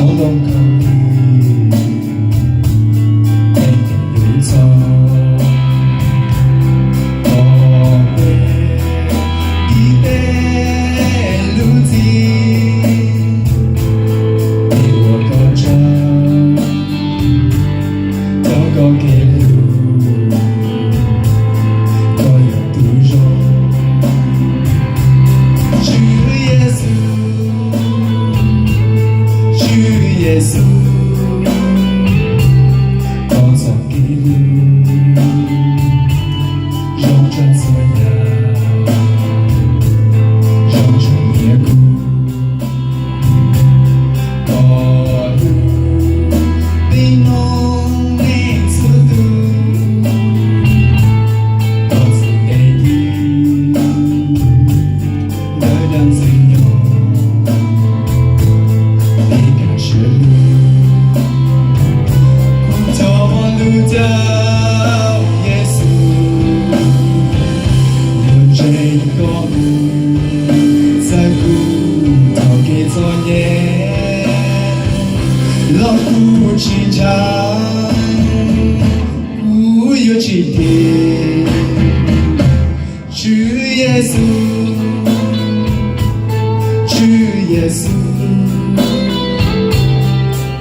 动口里，天天游走，我会一杯路径，你我高唱，祷告给路，我要独荣。主耶稣，主耶稣，我走给路，绕转所有，绕转夜空，我路比梦里速度，我走给你，热量最浓，你感觉路，苦痛路到耶稣，有这个路，在苦痛给作业，劳苦情长，无有起点，主耶稣。主耶稣，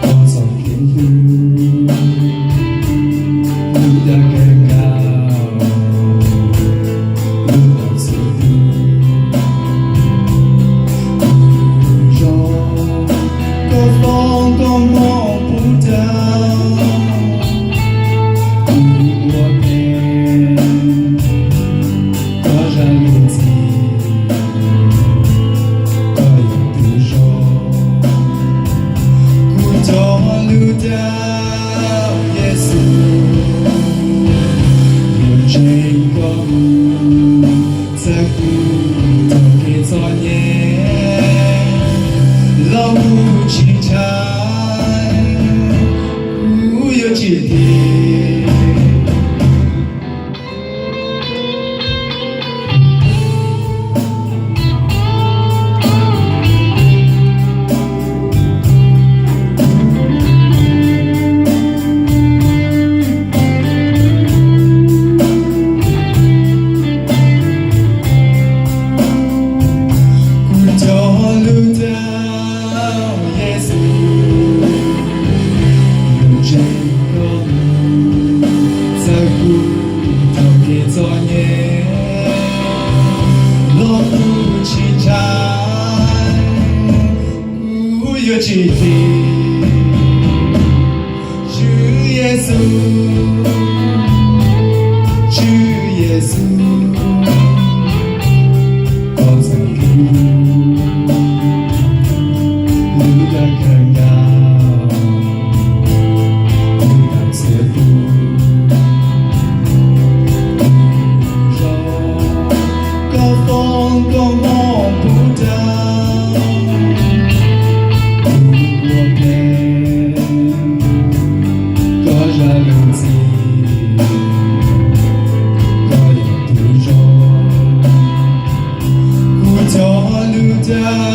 我走给路，路要更高，路要速度，不容高峰都摸不到，不我配，多少路径。路到耶稣，有这个路，在苦痛给作业，劳苦情长，无有止点。路到耶稣，有这个路，在苦痛给作业，劳苦情长，无有止点。主耶稣，主耶稣，我走给路。路要更高，路要速度，不容高峰都摸不到，不我配，多少路径，我要独荣，苦痛路到。